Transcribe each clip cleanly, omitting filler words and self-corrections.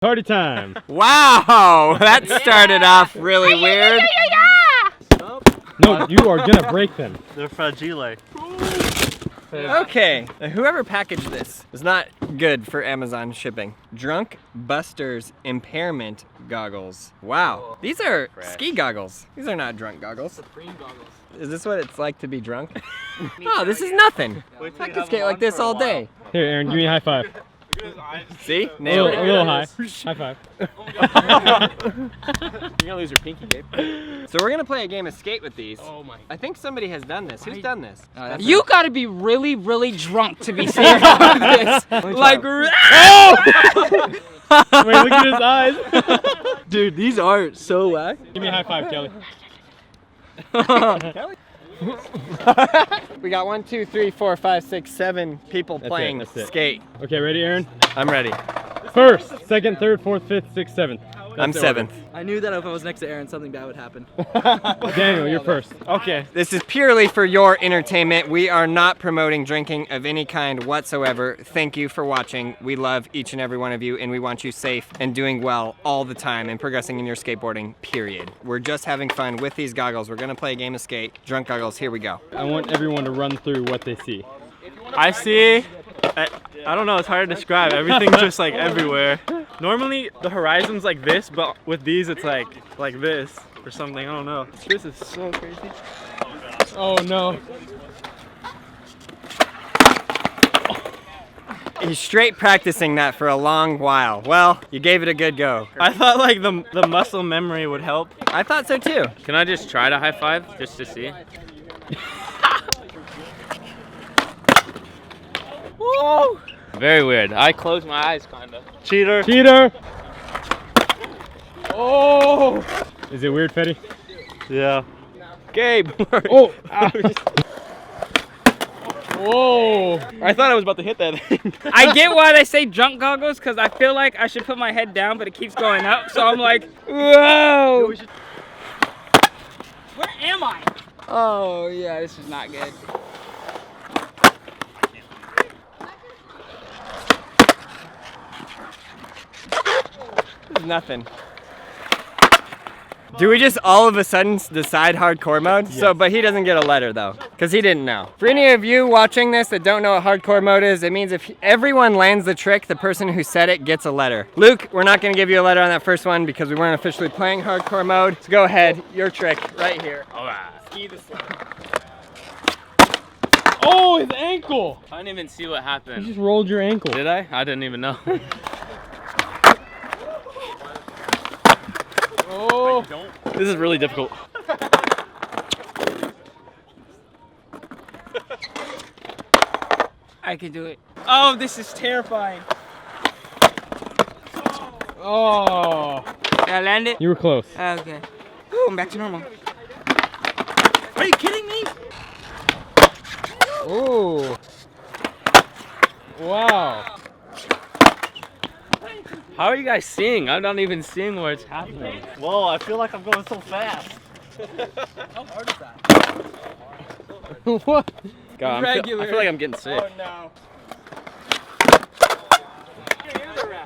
Party time! Wow, that started off really weird. No, you are gonna break them. They're fragile. Okay, whoever packaged this was not good for Amazon shipping. Drunk Buster's Impairment Goggles. Wow, these are ski goggles. These are not drunk goggles. Supreme goggles. Is this what it's like to be drunk? Oh, this is nothing. I can skate like this all day. Here, Aaron, give me a high five. See? A Nailed it. little high. High five. You're gonna lose your pinky, Gabe. So we're gonna play a game of skate with these. Oh my. I think somebody has done this. Who's done this? You gotta be really, really drunk to be serious about this. Like, Oh! Wait, look at his eyes. Dude, these are so whack. Give me a high five, Kelly. We got 1, 2, 3, 4, 5, 6, 7 people playing that's it. skate. Okay, ready, Aaron? I'm ready. First, second, third, fourth, fifth, sixth, seventh. I'm seventh. I knew that if I was next to Aaron, something bad would happen. Daniel, you're first. Okay. This is purely for your entertainment. We are not promoting drinking of any kind whatsoever. Thank you for watching. We love each and every one of you, and we want you safe and doing well all the time and progressing in your skateboarding, period. We're just having fun with these goggles. We're gonna play a game of skate. Drunk goggles, here we go. I want everyone to run through what they see. I see. I don't know. It's hard to describe. Everything's just like everywhere. Normally the horizon's like this, but with these it's like this or something. I don't know. This is so crazy. Oh no. He's straight practicing that for a long while. Well, you gave it a good go. I thought like the muscle memory would help. I thought so too. Can I just try to high five just to see? Whoa! Very weird. I closed my eyes kinda. Cheater. Cheater! Oh! Is it weird, Fetty? Yeah. Gabe. Oh! Whoa! I thought I was about to hit that thing. I get why they say drunk goggles, because I feel like I should put my head down, but it keeps going up, so I'm like, whoa! Where am I? Oh, yeah, this is not good. Nothing. Do we just all of a sudden decide hardcore mode? Yes. So, but he doesn't get a letter though, because he didn't know. For any of you watching this that don't know what hardcore mode is, it means if everyone lands the trick, the person who said it gets a letter. Luke, we're not gonna give you a letter on that first one because we weren't officially playing hardcore mode. So go ahead, your trick right here. All right. Ski the slope. Oh, his ankle! I didn't even see what You happened. just rolled your ankle. Did I? I didn't even know. Oh! This is really difficult. I can do it. Oh, this is terrifying. Oh! Did I land it? You were close. Okay. Ooh, I'm back to normal. Are you kidding me? Oh! Wow! How are you guys seeing? I'm not even seeing where it's happening. Whoa! I feel like I'm going so fast. How hard is that? What? God, I feel like I'm getting sick. Oh no.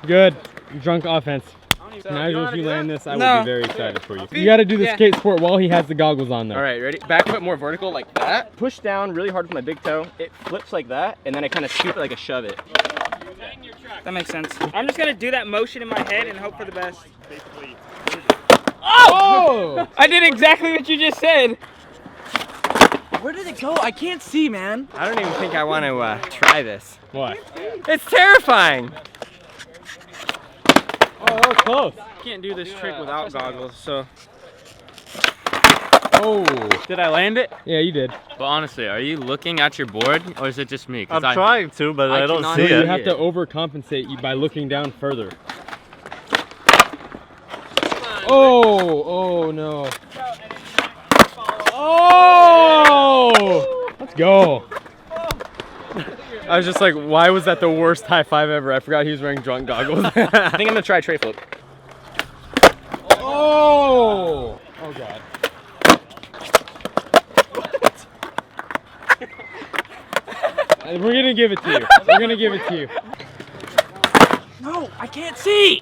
Good. Drunk offense. Now if you land this, I will be very excited for you. You gotta do the skate sport while he has the goggles on though. All right, ready? Back foot more vertical like that. Push down really hard with my big toe. It flips like that, and then I kind of scoop it like a shove it. That makes sense. I'm just gonna do that motion in my head and hope for the best. Oh! I did exactly what you just said. Where did it go? I can't see, man. I don't even think I want to try this. What? It's terrifying. Oh, that was close. Can't do this trick without goggles. So Oh! did I land it? Yeah, you did. But honestly, are you looking at your board or is it just me? 'Cause I'm trying to, but I don't cannot see You it. have to overcompensate you by looking down further. Oh! Oh no. Oh! Let's go. I was just like, why was that the worst high five ever? I forgot he was wearing drunk goggles. I think I'm gonna try tray flip. Oh! Oh god. We're gonna give it to you. We're gonna give it to you. No, I can't see.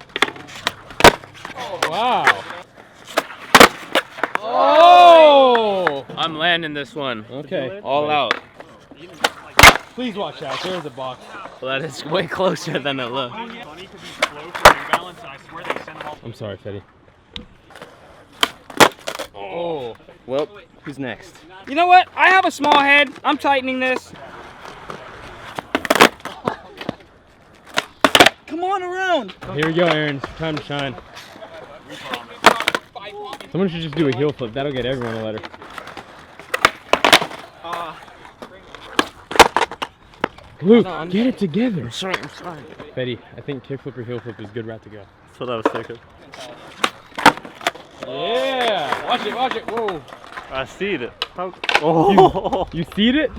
Wow. Oh! I'm landing this one. Okay. All out. Please watch out. There's a box. Well, that is way closer than it looked. I'm sorry, Fetty. Oh. Well, who's next? You know what? I have a small head. I'm tightening this. Come on around. Here we go, Aaron. It's time to shine. Someone should just do a heel flip. That'll get everyone a letter. Luke, get it together. I'm sorry. Betty, I think kickflip or heel flip is a good route to go. That's what I was thinking. Yeah! Watch it. Whoa. I see it. Oh! You seed it?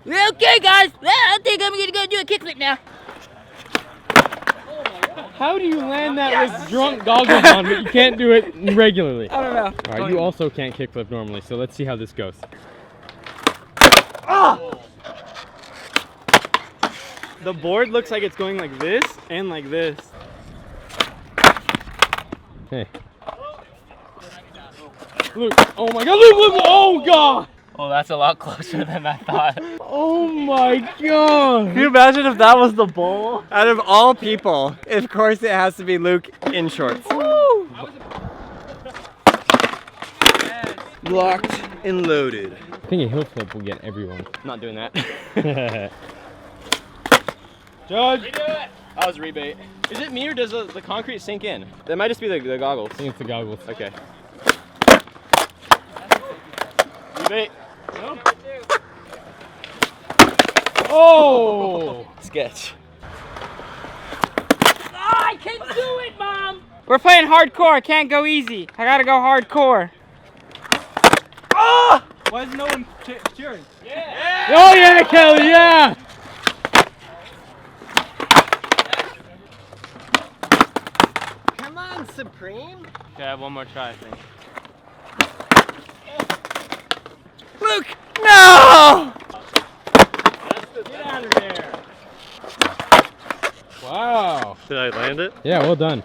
Okay, guys. Well, I think I'm gonna go do a kickflip now. How do you land that with drunk goggles on, but you can't do it regularly? I don't know. All right, you also can't kickflip normally, so let's see how this goes. The board looks like it's going like this and like this. Hey. Luke, oh my God, Luke, oh God! Oh, that's a lot closer than I thought. Oh my God! Can you imagine if that was the bowl? Out of all people, of course it has to be Luke in shorts. Locked and loaded. I think a heel flip will get everyone. Not doing that. Judge! That was rebate. Is it me or does the concrete sink in? That might just be the goggles. I think it's the goggles. Okay. Rebate. Oh! Sketch. I can do it, Mom! We're playing hardcore. I can't go easy. I gotta go hardcore. Why is no one cheering? Oh yeah, Kelly, yeah! Come on, Supreme. Okay, I have one more try, I think. Luke, no! Get out of there! Wow. Did I land it? Yeah, well done.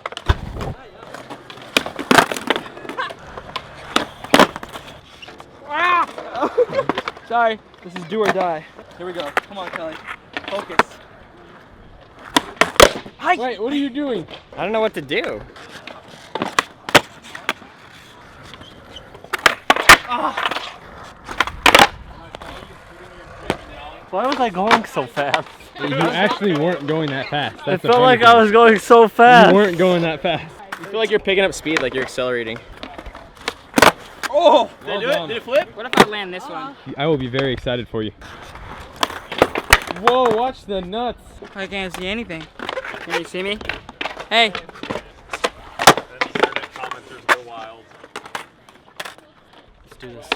Sorry. This is do or die. Here we go. Come on, Kelly. Focus. Wait, what are you doing? I don't know what to do. Why was I going so fast? You actually weren't going that fast. It That's the felt funny like I thing. was going so fast. You weren't going that fast. I feel like you're picking up speed, like you're accelerating. Oh! Did it do it? Did it flip? What if I land this one? I will be very excited for you. Whoa, watch the nuts. I can't see anything. Can you see me? Hey. Let's do this.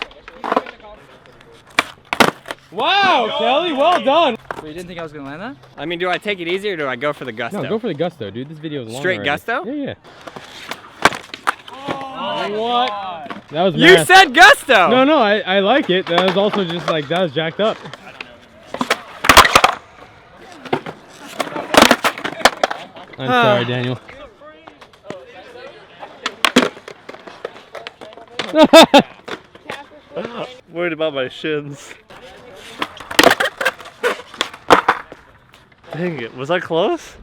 Wow, Kelly, well done. So you didn't think I was gonna land that? I mean, do I take it easy or do I go for the gusto? No, go for the gusto, dude. This video is long Straight already. gusto? Yeah. Oh, what? That was You math. said gusto! No, I like it. That was also just like, that was jacked up. I'm sorry, Daniel. Worried about my shins. Dang it, was I close?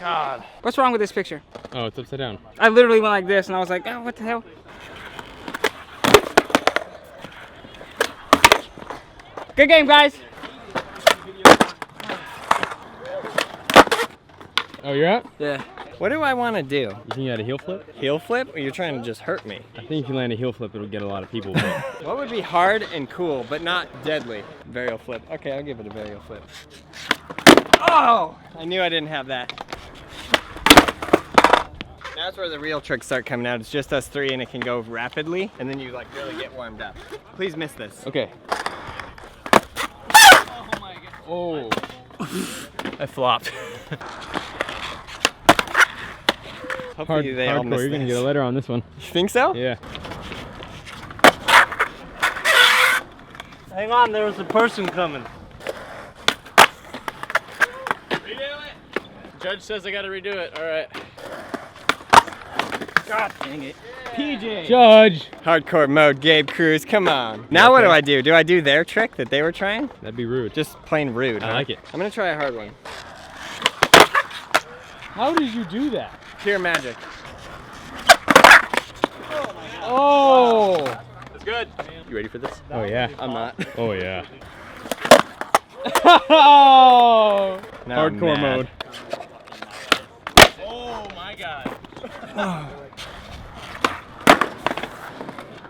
God. What's wrong with this picture? Oh, it's upside down. I literally went like this and I was like, oh, what the hell? Good game, guys. Oh, you're out? Yeah. What do I want to do? You think you had a heel flip? Heel flip or you're trying to just hurt me? I think if you land a heel flip, it'll get a lot of people. But What would be hard and cool, but not deadly? Varial flip. Okay, I'll give it a varial flip. Oh! I knew I didn't have that. That's where the real tricks start coming out. It's just us three and it can go rapidly, and then you like really get warmed up. Please miss this. Okay. oh, I flopped. Hopefully they all hardcore. miss You're gonna this. get a letter on this one. You think so? Yeah. Hang on, there was a person coming. Judge says I gotta redo it. All right. God dang it. PJ. Judge. Hardcore mode, Gabe Cruz, come on. Now what do I do? Do I do their trick that they were trying? That'd be rude. Just plain rude. I like it. I'm gonna try a hard one. How did you do that? Pure magic. Oh. That's good. You ready for this? Oh yeah. I'm not. Oh yeah. Oh. Now I'm Hardcore mad. mode. Oh my god.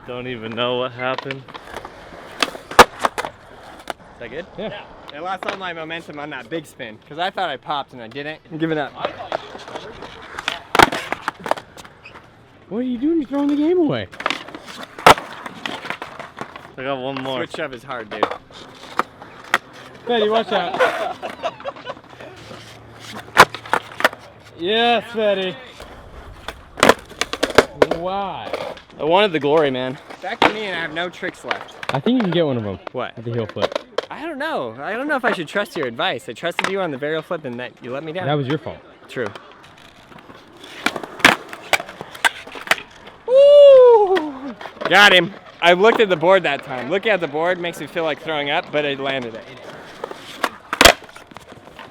Don't even know what happened. Is that good? Yeah. I lost all my momentum on that big spin because I thought I popped and I didn't. I'm giving up. What are you doing? You're throwing the game away. I got one more. Switch shove is hard, dude. Betty, watch out. Yes, Betty. Why? I wanted the glory, man. Back to me and I have no tricks left. I think you can get one of them. What? With the heel flip. I don't know. I don't know if I should trust your advice. I trusted you on the varial flip and that you let me down. That was your fault. True. Woo! Got him. I looked at the board that time. Looking at the board makes me feel like throwing up, but I landed it.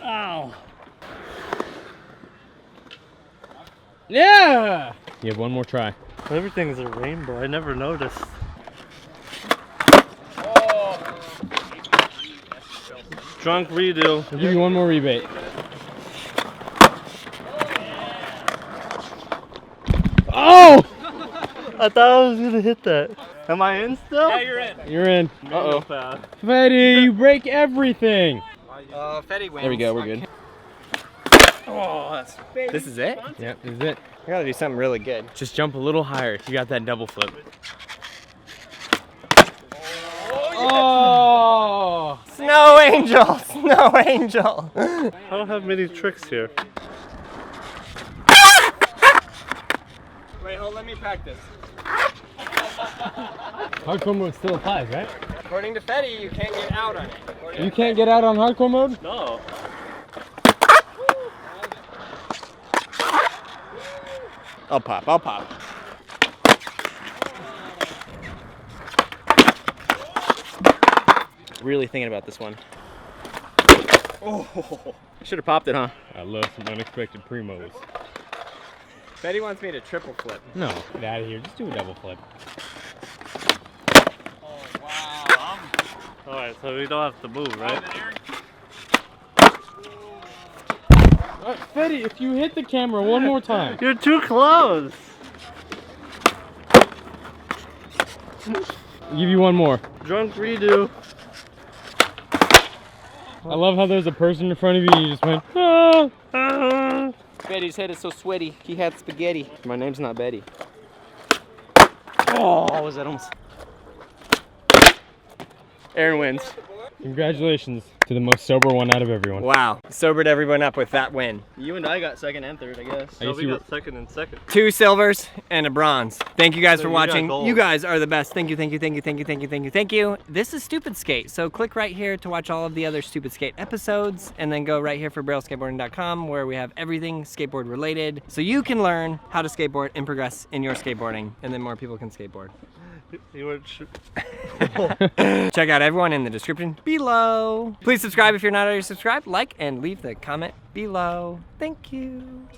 Ow. Yeah. You have one more try. Everything's a rainbow. I never noticed. Drunk redo. I'll give you one more rebate. Oh! I thought I was gonna hit that. Am I in still? Yeah, you're in. You're in. Uh-oh. Betty, you break everything. Fetty wins. There we go, we're good. Oh, this is it? Yep, this is it. I gotta do something really good. Just jump a little higher. You got that double flip. Oh! Snow angel! Snow angel! I don't have many tricks here. Wait, hold, let me practice. Hardcore mode still applies, right? According to Fetty, you can't get out on it. You can't get out on hardcore mode? No. I'll pop, I'll pop. Really thinking about this one. Oh, should have popped it, huh? I love some unexpected primos. Fetty wants me to triple flip. No, get out of here. Just do a double flip. Alright, so we don't have to move, right? Fetty, if you hit the camera one more time. You're too close! I'll give you one more. Drunk redo. I love how there's a person in front of you and you just went, ah. Betty's head is so sweaty. He had spaghetti. My name's not Betty. Oh, was that almost? Aaron wins. Congratulations to the most sober one out of everyone. Wow, sobered everyone up with that win. You and I got second and third, I guess. I guess We you got second and second. 2 silvers and a bronze. Thank you guys So for you got watching. gold. You guys are the best. Thank you, thank you, thank you, thank you, thank you, thank you, thank you. This is Stupid Skate, so click right here to watch all of the other Stupid Skate episodes, and then go right here for BrailleSkateboarding.com where we have everything skateboard related, so you can learn how to skateboard and progress in your skateboarding, and then more people can skateboard. You were Check out everyone in the description below. Please subscribe if you're not already subscribed, like, and leave the comment below. Thank you.